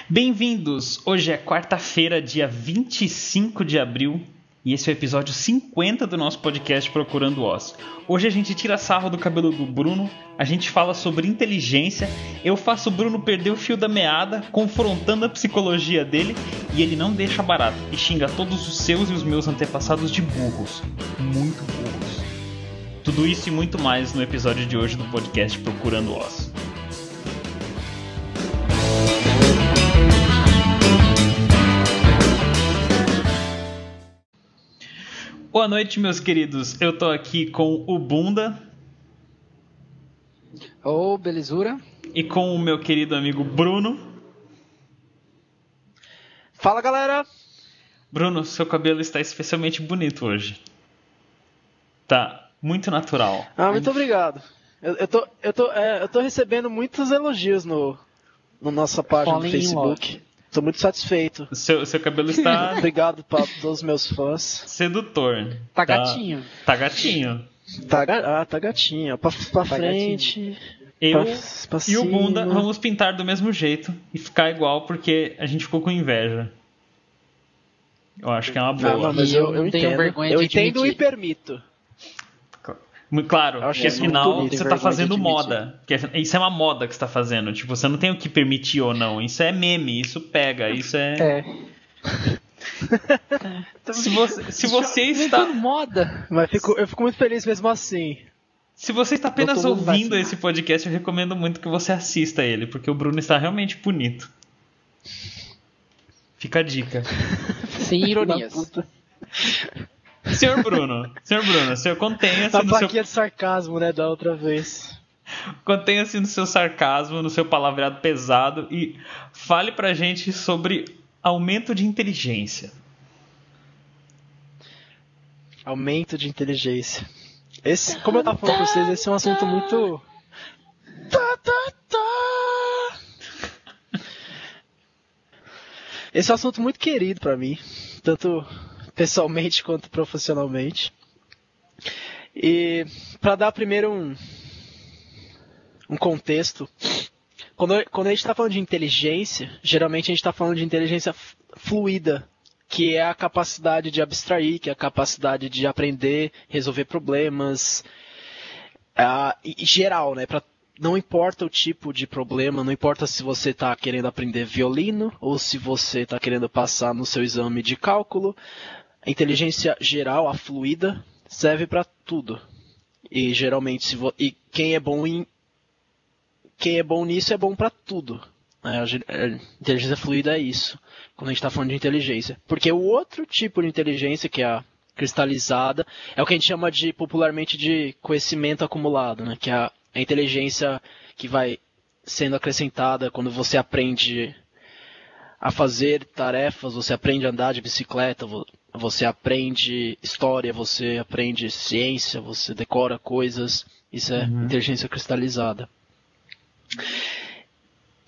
Bem-vindos! Hoje é quarta-feira, dia 25 de abril, e esse é o episódio 50 do nosso podcast Procurando Oz. Hoje a gente tira sarro do cabelo do Bruno, a gente fala sobre inteligência, eu faço o Bruno perder o fio da meada, confrontando a psicologia dele, e ele não deixa barato, e xinga todos os seus e os meus antepassados de burros. Muito burros. Tudo isso e muito mais no episódio de hoje do podcast Procurando Oz. Boa noite, meus queridos. Eu tô aqui com o Bunda. Ô, belezura. E com o meu querido amigo Bruno. Fala, galera. Bruno, seu cabelo está especialmente bonito hoje. Tá muito natural. Muito obrigado. Eu tô recebendo muitos elogios no nossa página do Facebook. Tô muito satisfeito. Seu cabelo está... Obrigado para todos os meus fãs. Sedutor. Tá gatinho. Tá gatinho. Tá gatinho. Pra frente. Eu pra e o cima. Bunda vamos pintar do mesmo jeito e ficar igual porque a gente ficou com inveja. Eu acho que é uma boa. Não, mas eu tenho entendo. vergonha Eu de entendo admitir. e permito. Claro, Eu acho porque isso muito afinal bonito, você tá vergonha fazendo de admitir. moda. Isso é uma moda que você tá fazendo. Tipo, você não tem o que permitir ou não. Isso é meme, isso pega, isso é... Se você está... moda. Mas eu fico muito feliz mesmo assim. Se você está apenas Todo mundo vai ouvindo assinar. esse podcast, eu recomendo muito que você assista ele, porque o Bruno está realmente bonito. Fica a dica. Sem ironias. Da puta. Senhor Bruno, contenha-se A no seu... plaquinha de sarcasmo, né, da outra vez. Contenha-se no seu sarcasmo, no seu palavreado pesado e fale pra gente sobre aumento de inteligência. Aumento de inteligência. Como eu tava falando pra vocês, esse é um assunto muito... Esse é um assunto muito querido pra mim, tanto pessoalmente quanto profissionalmente. E pra dar primeiro um contexto, quando a gente está falando de inteligência, geralmente a gente está falando de inteligência fluida, que é a capacidade de abstrair, que é a capacidade de aprender, resolver problemas, e geral, né? Não importa o tipo de problema, não importa se você está querendo aprender violino ou se você está querendo passar no seu exame de cálculo, a inteligência geral, a fluida, serve para tudo. E geralmente, quem é bom nisso é bom para tudo. A inteligência fluida é isso, quando a gente está falando de inteligência. Porque o outro tipo de inteligência, que é a cristalizada, é o que a gente chama popularmente de conhecimento acumulado, né? Que é a inteligência que vai sendo acrescentada quando você aprende a fazer tarefas, você aprende a andar de bicicleta, você aprende história, você aprende ciência, você decora coisas. Isso é inteligência cristalizada.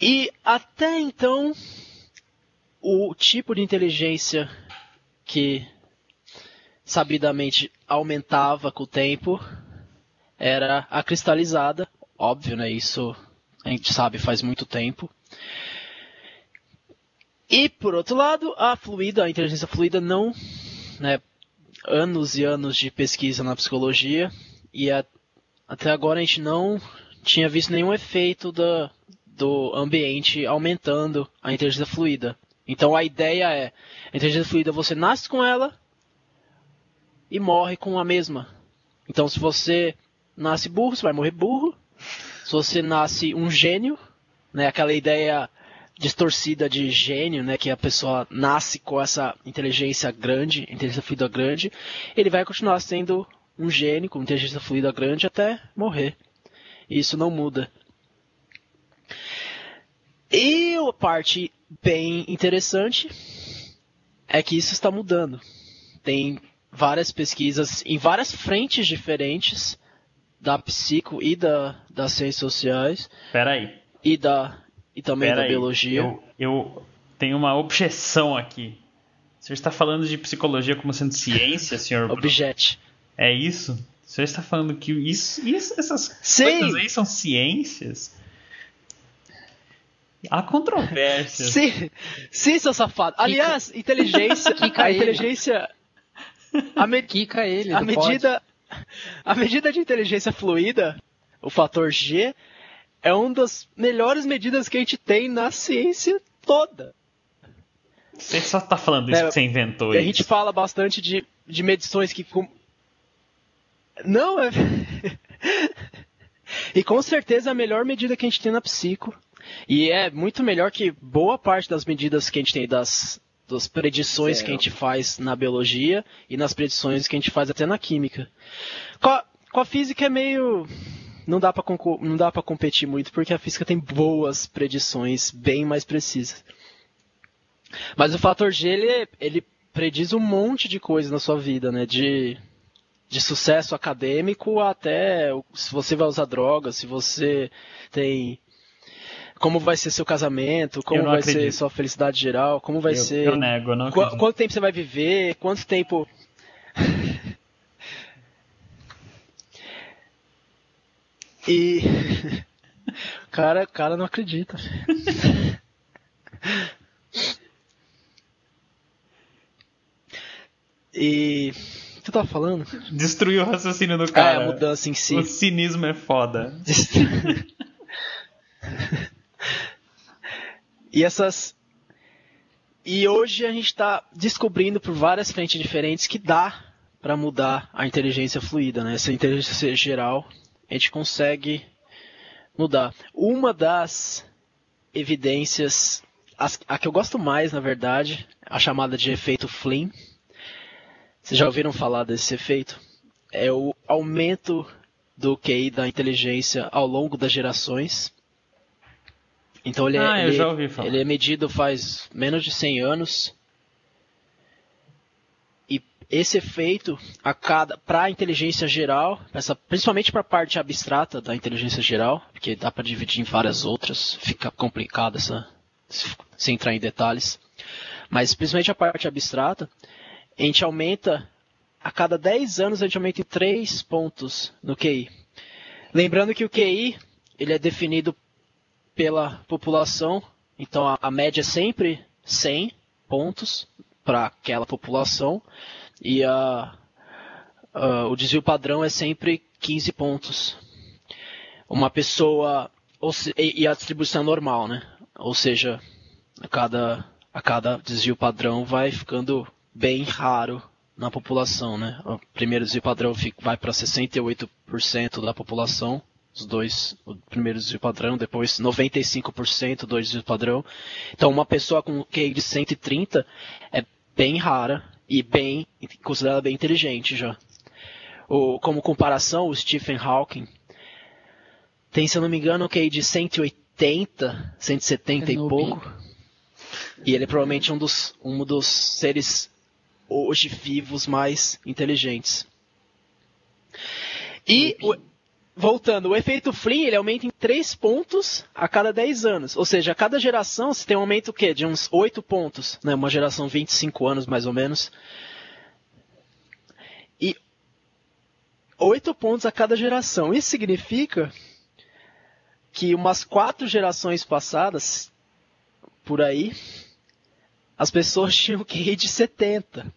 E até então, o tipo de inteligência que sabidamente aumentava com o tempo era a cristalizada. Óbvio, né? Isso a gente sabe faz muito tempo. E, por outro lado, a inteligência fluida não... Né, anos e anos de pesquisa na psicologia e até agora a gente não tinha visto nenhum efeito do ambiente aumentando a inteligência fluida. Então a ideia é, a inteligência fluida você nasce com ela e morre com a mesma. Então se você nasce burro, você vai morrer burro. Se você nasce um gênio, né, aquela ideia distorcida de gênio, né, que a pessoa nasce com essa inteligência grande, inteligência fluida grande, ele vai continuar sendo um gênio com inteligência fluida grande até morrer. Isso não muda. E a parte bem interessante é que isso está mudando. Tem várias pesquisas em várias frentes diferentes da psico e das ciências sociais. Peraí. E também da biologia. Eu tenho uma objeção aqui. Você está falando de psicologia como sendo ciência, senhor Bruno? Objet. É isso? Você está falando que essas Sim. coisas aí são ciências? Há controvérsia. Sim, seu safado. Aliás, inteligência... Quica a ele. inteligência... Quica ele, A não pode. medida de inteligência fluida, o fator G, é uma das melhores medidas que a gente tem na ciência toda. Você só tá falando isso que você inventou E a isso. gente fala bastante de medições que... Não, é... E com certeza é a melhor medida que a gente tem na psico. E é muito melhor que boa parte das medidas que a gente tem das predições que a gente faz na biologia e nas predições que a gente faz até na química. Com a física é meio... Não dá pra competir muito, porque a física tem boas predições bem mais precisas. Mas o fator G, ele prediz um monte de coisa na sua vida, né? De sucesso acadêmico até se você vai usar drogas, se você tem... Como vai ser seu casamento, como vai ser sua felicidade geral, como vai ser... Eu nego, eu não acredito. Quanto tempo você vai viver, quanto tempo... E... o cara não acredita. E... O que eu tava falando? Destruiu o raciocínio do cara. A mudança em si. O cinismo é foda. E hoje a gente está descobrindo por várias frentes diferentes que dá para mudar a inteligência fluida, né? Essa inteligência geral a gente consegue mudar. Uma das evidências, a que eu gosto mais, na verdade, a chamada de efeito Flynn. Vocês já ouviram falar desse efeito? É o aumento do QI da inteligência ao longo das gerações. Então eu já ouvi falar. Ele é medido faz menos de 100 anos. E esse efeito, para a inteligência geral, principalmente para a parte abstrata da inteligência geral, porque dá para dividir em várias outras, fica complicado sem entrar em detalhes. Mas principalmente a parte abstrata, a gente aumenta, a cada 10 anos a gente aumenta em 3 pontos no QI. Lembrando que o QI ele é definido pela população, então a média é sempre 100 pontos para aquela população e o desvio padrão é sempre 15 pontos. Uma pessoa, e a distribuição normal, né? Ou seja, a cada desvio padrão vai ficando bem raro na população, né? O primeiro desvio padrão vai para 68% da população, o primeiro desvio padrão, depois 95% do desvio padrão. Então uma pessoa com QI de 130 é bem rara e considerada bem inteligente já. Como comparação, o Stephen Hawking tem, se eu não me engano, um QI de 180, 170 e pouco. E ele é provavelmente um dos seres hoje vivos mais inteligentes. E, voltando, o efeito Flynn ele aumenta em 3 pontos a cada 10 anos. Ou seja, a cada geração você tem um aumento de uns 8 pontos. Né? Uma geração 25 anos mais ou menos. E 8 pontos a cada geração. Isso significa que umas 4 gerações passadas, por aí, as pessoas tinham QI de 70.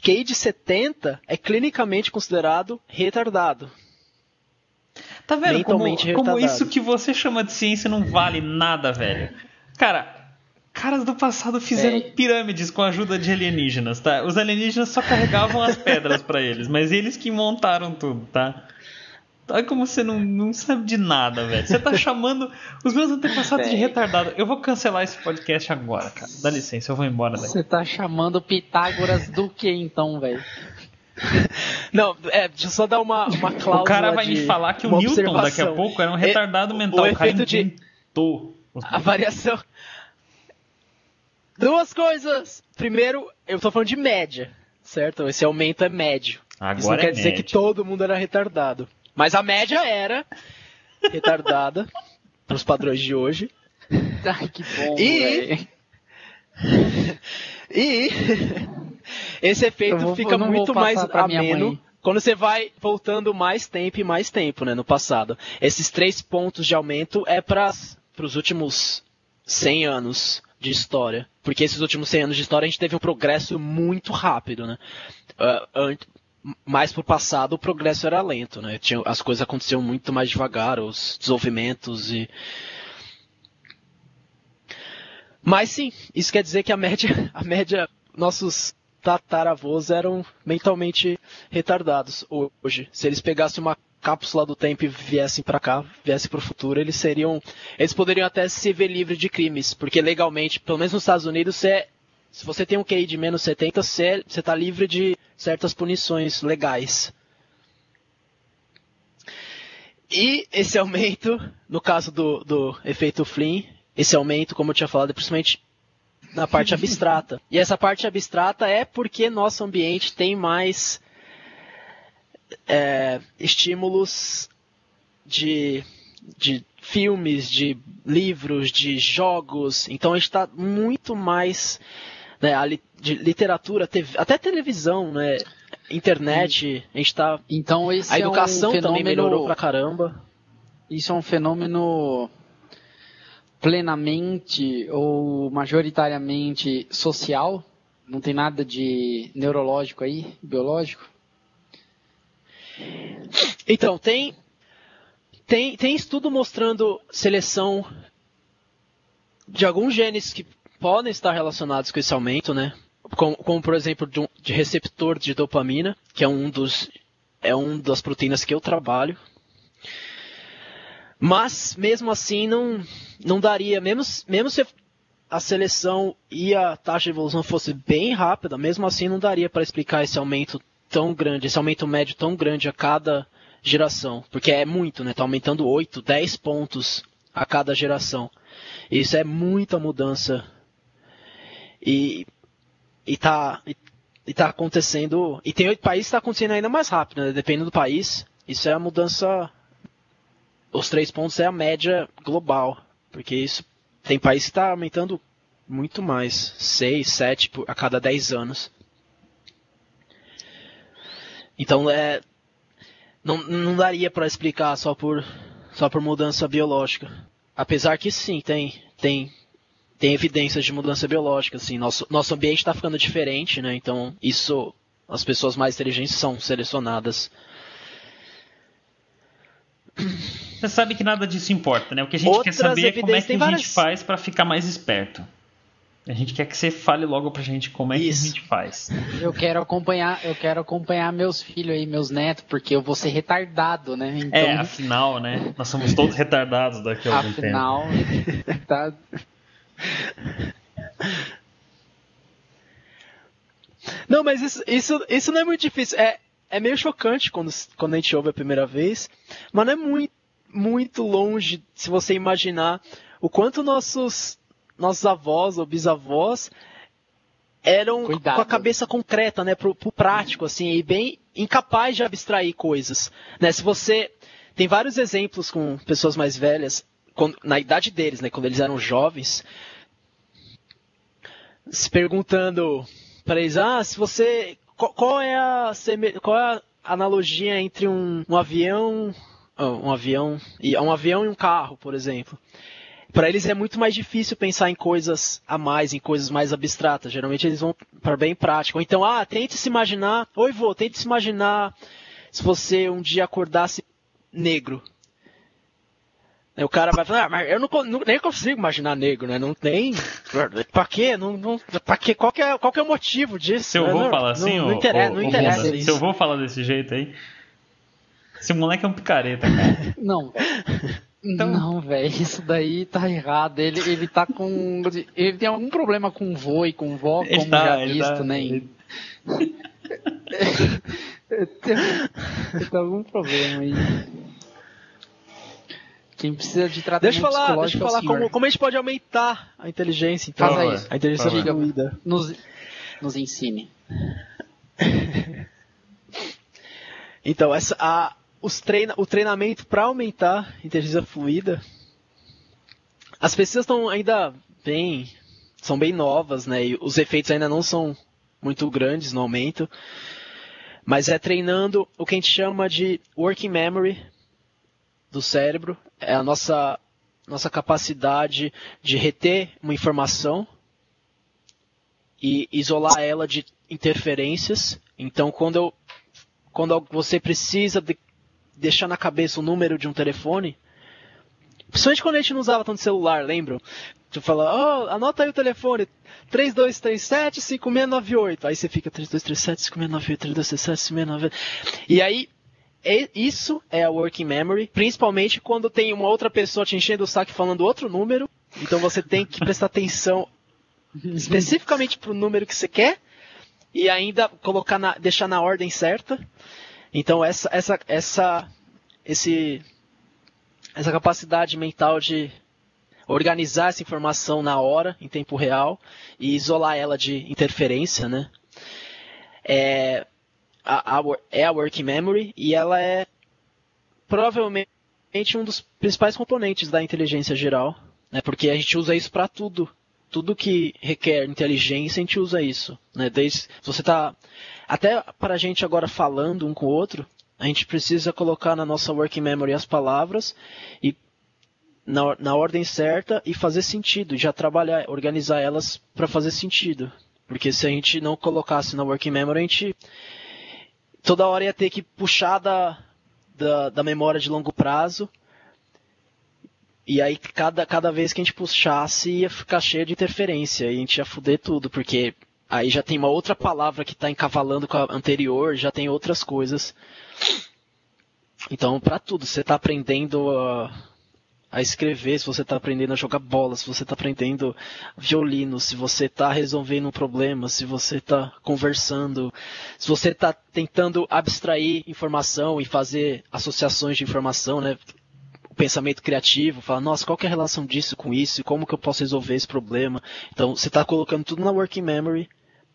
QI de 70 é clinicamente considerado retardado. Tá vendo Mentalmente como retardado. isso que você chama de ciência não vale nada, velho? Cara, caras do passado fizeram pirâmides com a ajuda de alienígenas, tá? Os alienígenas só carregavam as pedras pra eles, mas eles que montaram tudo, tá? Olha como você não sabe de nada, velho. Você tá chamando os meus antepassados de retardado. Eu vou cancelar esse podcast agora, cara. Dá licença, eu vou embora daqui. Você tá chamando Pitágoras do que então, velho? Não, deixa eu só dar uma cláusula. O cara vai me falar que o Newton daqui a pouco era um retardado mental. O efeito inventou a variação. 2 coisas. Primeiro, eu tô falando de média, certo? Esse aumento é médio. Agora isso não quer dizer médio. que todo mundo era retardado. Mas a média era retardada pros padrões de hoje. Ai, que bom, E esse efeito fica muito mais ameno quando você vai voltando mais tempo, né, no passado. Esses 3 pontos de aumento é para os últimos 100 anos de história. Porque esses últimos 100 anos de história a gente teve um progresso muito rápido, né? Mais pro passado o progresso era lento, né? As coisas aconteciam muito mais devagar, os desenvolvimentos e... Mas sim, isso quer dizer que a média, nossos tataravôs eram mentalmente retardados hoje. Se eles pegassem uma cápsula do tempo e viessem para cá, viessem para o futuro, eles poderiam até se ver livres de crimes, porque legalmente, pelo menos nos Estados Unidos, se você tem um QI de menos 70, você está livre de certas punições legais. E esse aumento, no caso do efeito Flynn, esse aumento, como eu tinha falado, é principalmente na parte abstrata. E essa parte abstrata é porque nosso ambiente tem mais estímulos de filmes, de livros, de jogos. Então a gente está muito mais, né, de literatura, até televisão, né, internet. A gente está. Então esse a educação também melhorou pra caramba. Isso é um fenômeno plenamente ou majoritariamente social? Não tem nada de neurológico aí, biológico? Então, tem estudo mostrando seleção de alguns genes que podem estar relacionados com esse aumento, né? Como por exemplo, de receptor de dopamina, que é um das proteínas que eu trabalho. Mas, mesmo assim, não daria, mesmo se a seleção e a taxa de evolução fosse bem rápida, mesmo assim não daria para explicar esse aumento tão grande, esse aumento médio tão grande a cada geração. Porque é muito, né? Está aumentando 8, 10 pontos a cada geração. Isso é muita mudança. E tá acontecendo... E tem 8 países que está acontecendo ainda mais rápido, né? Dependendo do país, isso é a mudança... Os 3 pontos é a média global, porque isso tem país que está aumentando muito mais, 6, 7 a cada 10 anos. Então não daria para explicar só por mudança biológica. Apesar que sim, tem evidências de mudança biológica. Assim, nosso ambiente está ficando diferente, né? Então isso, as pessoas mais inteligentes são selecionadas. Você sabe que nada disso importa, né? O que a gente quer saber é como é que a gente faz para ficar mais esperto. A gente quer que você fale logo pra gente como é que a gente faz. Eu quero acompanhar meus filhos aí, meus netos, porque eu vou ser retardado, né? Então, afinal, né? Nós somos todos retardados daqui a algum tempo. Afinal, tá... Não, mas isso não é muito difícil. É meio chocante quando a gente ouve a primeira vez, mas não é muito longe se você imaginar o quanto nossos avós ou bisavós eram com a cabeça concreta, né, pro prático, assim, e bem incapaz de abstrair coisas, né? Se você tem vários exemplos com pessoas mais velhas, na idade deles, né, quando eles eram jovens, se perguntando para eles, se você qual é a analogia entre um avião e um carro, por exemplo? Para eles é muito mais difícil pensar em coisas a mais, em coisas mais abstratas. Geralmente eles vão para bem prático. Então, tente se imaginar se você um dia acordasse negro. Aí o cara vai falar, mas eu nem consigo imaginar negro, né? Não tem. Pra quê? Pra quê? Qual que é o motivo disso? Se eu vou falar assim, não interessa isso. Se eu vou falar desse jeito aí. Esse moleque é um picareta, cara. Não. Então... Não, velho, isso daí tá errado. Ele tá com. Ele tem algum problema com vô e com vó, como já visto, né? Ele tem algum problema aí. Quem precisa de tratamento psicológico. Deixa eu falar como a gente pode aumentar a inteligência. Então, faz isso. A inteligência fluida. Nos ensine. Então, o treinamento para aumentar a inteligência fluida, as pesquisas são bem novas, né? E os efeitos ainda não são muito grandes no aumento, mas é treinando o que a gente chama de working memory do cérebro, é a nossa nossa capacidade de reter uma informação e isolar ela de interferências. Então, quando você precisa deixar na cabeça o número de um telefone, principalmente quando a gente não usava tanto celular, lembram? Tu fala, anota aí o telefone, 3237-5698. Aí você fica 3237-5698, 3237-5698. E aí, isso é a working memory, principalmente quando tem uma outra pessoa te enchendo o saco falando outro número. Então você tem que prestar atenção especificamente pro número que você quer e ainda deixar na ordem certa. Então essa capacidade mental de organizar essa informação na hora, em tempo real, e isolar ela de interferência, né? É a working memory, e ela é provavelmente um dos principais componentes da inteligência geral, né? Porque a gente usa isso para tudo. Tudo que requer inteligência, a gente usa isso, né? Desde você tá até para a gente agora falando um com o outro, a gente precisa colocar na nossa working memory as palavras e na ordem certa e fazer sentido, já trabalhar, organizar elas para fazer sentido. Porque se a gente não colocasse na working memory, a gente toda hora ia ter que puxar da memória de longo prazo. E aí cada vez que a gente puxasse ia ficar cheio de interferência e a gente ia foder tudo, porque aí já tem uma outra palavra que está encavalando com a anterior, já tem outras coisas. Então, para tudo, você está aprendendo a escrever, se você está aprendendo a jogar bola, se você está aprendendo violino, se você está resolvendo um problema, se você está conversando, se você está tentando abstrair informação e fazer associações de informação, né? O pensamento criativo, fala, nossa, qual que é a relação disso com isso e como que eu posso resolver esse problema? Então, você está colocando tudo na working memory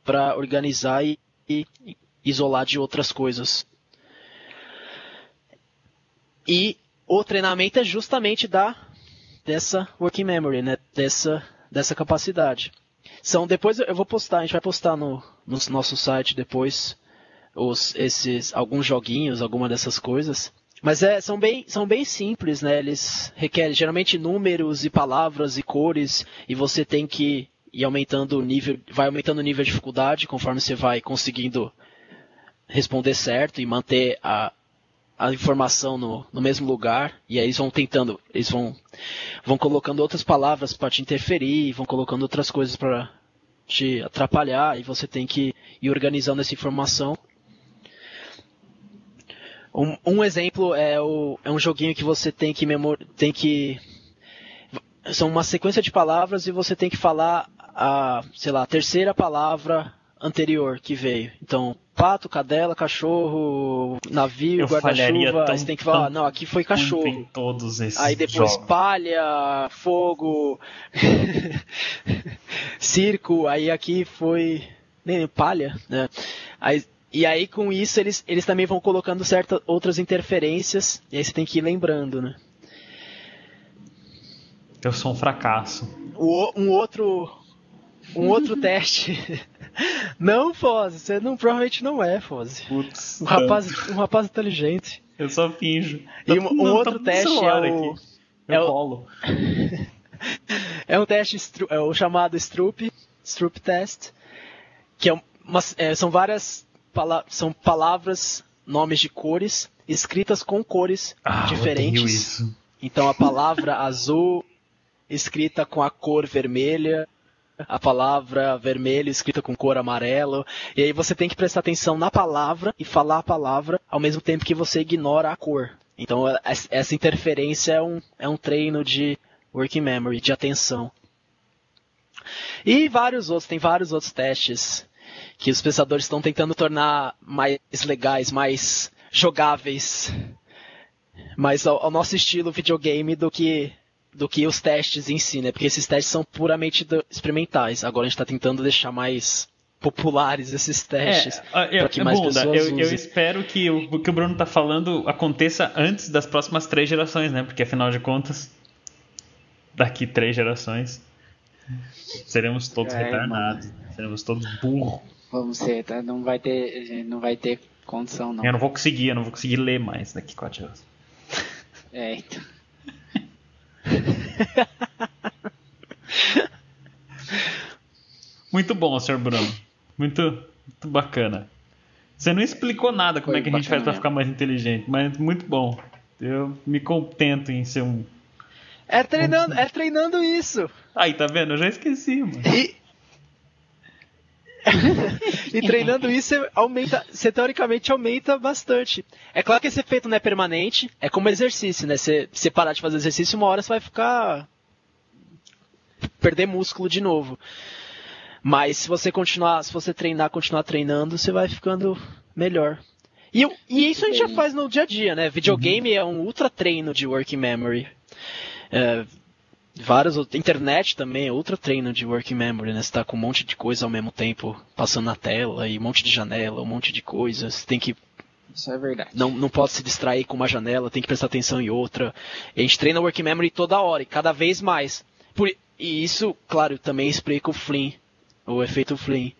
para organizar e isolar de outras coisas. E o treinamento é justamente dessa working memory, né? Dessa capacidade. Depois eu vou postar, a gente vai postar no nosso site depois alguns joguinhos, alguma dessas coisas. Mas são bem simples, né? Eles requerem geralmente números e palavras e cores, e você tem que ir aumentando o nível, vai aumentando o nível de dificuldade conforme você vai conseguindo responder certo e manter a informação no mesmo lugar. E aí eles vão colocando outras palavras para te interferir, vão colocando outras coisas para te atrapalhar, e você tem que ir organizando essa informação. Um exemplo é um joguinho que você tem que são uma sequência de palavras e você tem que falar a terceira palavra anterior que veio. Então, pato, cadela, cachorro, navio, guarda-chuva. Aí você tem que falar, não, aqui foi cachorro. Em todos esses aí depois jogos. Palha, fogo, circo, aí aqui foi palha, né? E aí, com isso, eles também vão colocando certas outras interferências, e aí você tem que ir lembrando, né? Eu sou um fracasso. Um outro teste. Não, Foze, você provavelmente não é, Foze. Putz. Um rapaz inteligente. Eu só finjo. E outro teste é o é um teste, é o chamado Stroop Test, que são várias são palavras, nomes de cores, escritas com cores diferentes. Eu isso. Então a palavra azul escrita com a cor vermelha, a palavra vermelho escrita com cor amarelo, e aí você tem que prestar atenção na palavra e falar a palavra ao mesmo tempo que você ignora a cor. Então essa interferência é um treino de working memory, de atenção. E tem vários outros testes que os pensadores estão tentando tornar mais legais, mais jogáveis, mais ao nosso estilo videogame do que os testes em si, né? Porque esses testes são puramente experimentais. Agora a gente está tentando deixar mais populares esses testes para que mais pessoas usem. Eu espero que o que o Bruno está falando aconteça antes das próximas 3 gerações, né? Porque afinal de contas, daqui 3 gerações seremos todos retardados, seremos todos burros. Vamos ser, tá? Não vai ter condição, não. Eu não vou conseguir ler mais daqui 4 anos. Então. Muito bom, Sr. Bruno. Muito bacana. Você não explicou nada como é que a gente faz pra ficar mais inteligente, mas muito bom. Eu me contento em ser um... É treinando isso. Aí, tá vendo? Eu já esqueci, mano. E treinando isso, você teoricamente aumenta bastante. É claro que esse efeito não é permanente, é como exercício, né? Você parar de fazer exercício, uma hora você vai ficar... perder músculo de novo. Mas se você continuar treinando, você vai ficando melhor. E isso a gente já faz no dia a dia, né? Videogame é um ultra treino de working memory. Internet também é ultra treino de working memory, né? Você tá com um monte de coisa ao mesmo tempo passando na tela, e um monte de janela, um monte de coisas. Você tem que... Isso é verdade. Não pode se distrair com uma janela, tem que prestar atenção em outra. A gente treina working memory toda hora, e cada vez mais. E isso, claro, também explica o efeito Flynn.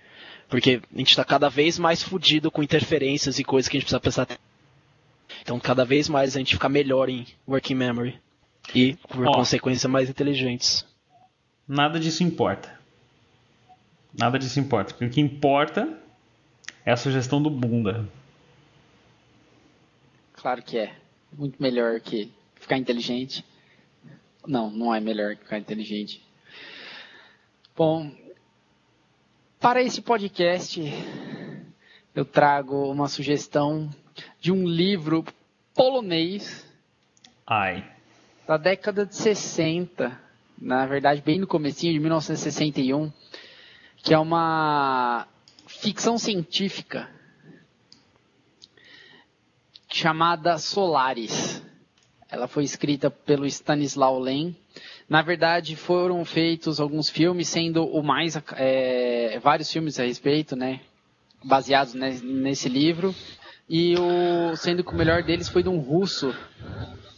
Porque a gente está cada vez mais fudido com interferências e coisas que a gente precisa prestar atenção. Então, cada vez mais a gente fica melhor em working memory. E, por consequência, mais inteligentes. Nada disso importa. Nada disso importa. Porque o que importa é a sugestão do bunda. Claro que é. Muito melhor que ficar inteligente. Não é melhor que ficar inteligente. Bom, para esse podcast, eu trago uma sugestão de um livro polonês. Da década de 60, na verdade bem no comecinho de 1961, que é uma ficção científica chamada Solaris. Ela foi escrita pelo Stanislaw Lem. Na verdade foram feitos alguns filmes, sendo vários filmes a respeito, né, baseados nesse livro, sendo que o melhor deles foi de um russo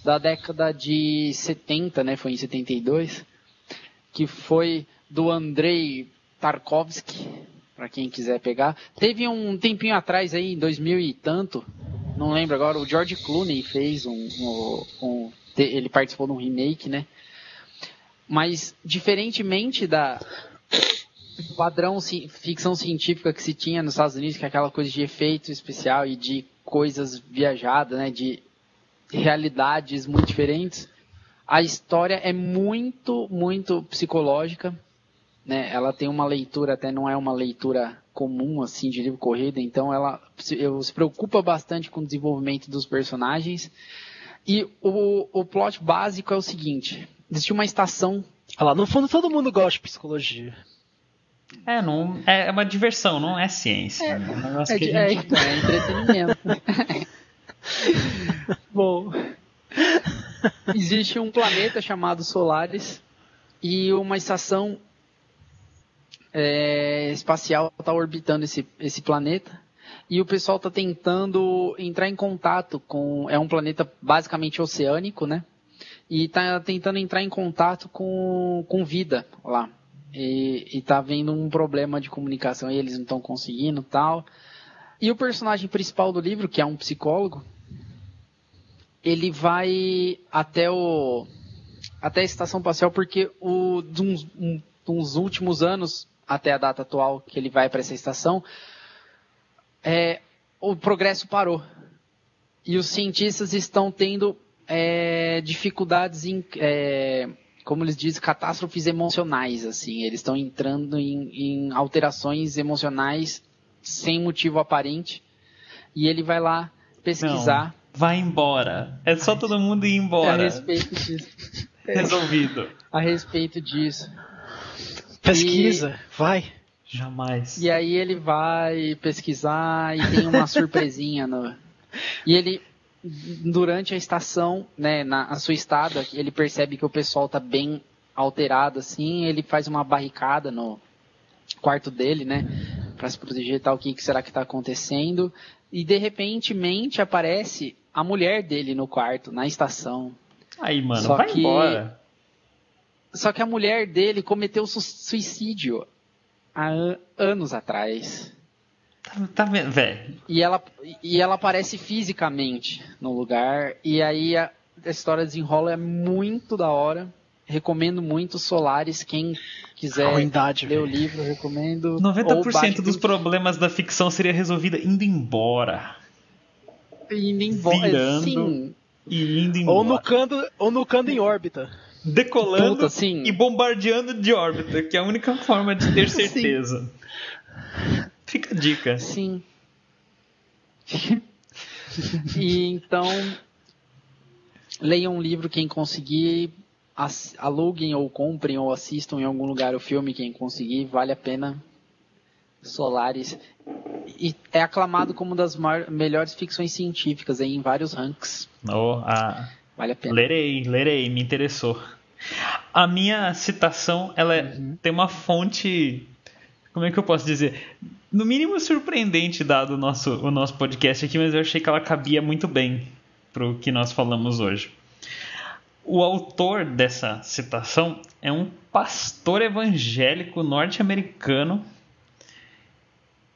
da década de 70, né, foi em 72, que foi do Andrei Tarkovsky, para quem quiser pegar. Teve um tempinho atrás, aí, em 2000 e tanto, não lembro agora, o George Clooney fez ele participou de um remake, né? Mas, diferentemente da padrão ficção científica que se tinha nos Estados Unidos, que é aquela coisa de efeito especial e de coisas viajadas, né, de realidades muito diferentes, a história é muito, muito psicológica, né? Ela tem uma leitura, até não é uma leitura comum, assim, de livro corrido, então ela se preocupa bastante com o desenvolvimento dos personagens. E o plot básico é o seguinte: existe uma estação... Olha lá, no fundo todo mundo gosta de psicologia. É uma diversão, não é ciência. É entretenimento. Bom, existe um planeta chamado Solaris e uma estação espacial está orbitando esse planeta, e o pessoal está tentando entrar em contato com... É um planeta basicamente oceânico, né? E está tentando entrar em contato com vida lá. E está havendo um problema de comunicação e eles não estão conseguindo, tal. E o personagem principal do livro, que é um psicólogo, ele vai até a estação espacial porque uns últimos anos, até a data atual que ele vai para essa estação, o progresso parou. E os cientistas estão tendo dificuldades em... como eles dizem, catástrofes emocionais, assim. Eles estão entrando em alterações emocionais sem motivo aparente. E ele vai lá pesquisar. Não, vai embora. É só todo mundo ir embora. A respeito disso. Resolvido. A respeito disso. Pesquisa, vai. Jamais. E aí ele vai pesquisar e tem uma surpresinha. E ele... Durante a estação, né, na sua estada, ele percebe que o pessoal está bem alterado, assim. Ele faz uma barricada no quarto dele, né, para se proteger e tal. O que será que está acontecendo? E de repente aparece a mulher dele no quarto, na estação. Aí, mano, vai embora. Só que a mulher dele cometeu suicídio há anos atrás. Tá vendo, velho? E ela aparece fisicamente no lugar. E aí a história desenrola, é muito da hora. recomendo muito Solaris. Quem quiser Ruindade, ler o velho. livro, eu recomendo. 90% dos problemas da ficção seria resolvida indo embora. Indo embora. Virando. Sim. E indo embora. Ou nucando em órbita. Decolando Puta, sim. e bombardeando de órbita, que é a única forma de ter certeza. Fica a dica. Sim. E então, leiam um livro quem conseguir, aluguem ou comprem ou assistam em algum lugar o filme quem conseguir, vale a pena. Solaris. E é aclamado como uma das melhores ficções científicas aí, em vários ranks. Vale a pena. Lerei, me interessou. A minha citação, ela tem uma fonte, como é que eu posso dizer? No mínimo surpreendente, dado o nosso podcast aqui, mas eu achei que ela cabia muito bem pro que nós falamos hoje. O autor dessa citação é um pastor evangélico norte-americano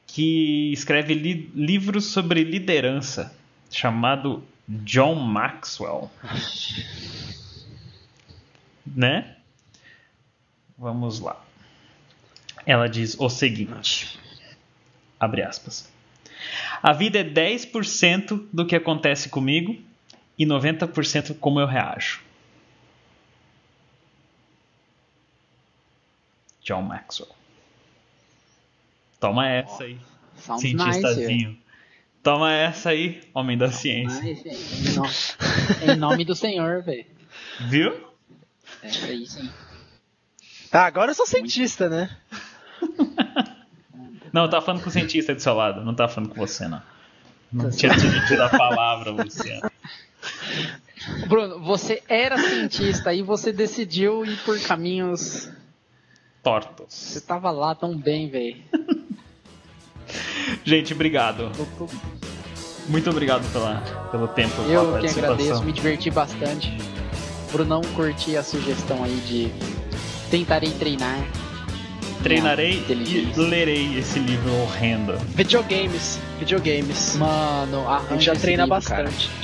que escreve livros sobre liderança, chamado John Maxwell. Né? Vamos lá. Ela diz o seguinte, abre aspas: a vida é 10% do que acontece comigo e 90% como eu reajo. John Maxwell. Toma essa aí, cientistazinho. Nice, toma essa aí, homem da ciência. Nice, em nome do Senhor, velho. Viu? É isso aí. Tá, agora eu sou cientista, né? Não, eu tava falando com o cientista do seu lado, não tava falando com você, não. Não tinha dividido a palavra, Luciano. Bruno, você era cientista e você decidiu ir por caminhos Tortos. Você tava lá tão bem, velho. Gente, obrigado. Muito obrigado pelo tempo. Eu que agradeço, me diverti bastante. Brunão, curti a sugestão aí de tentarei treinar. Treinarei e lerei esse livro horrendo. Videogames. Mano, A gente já treina bastante. Cara.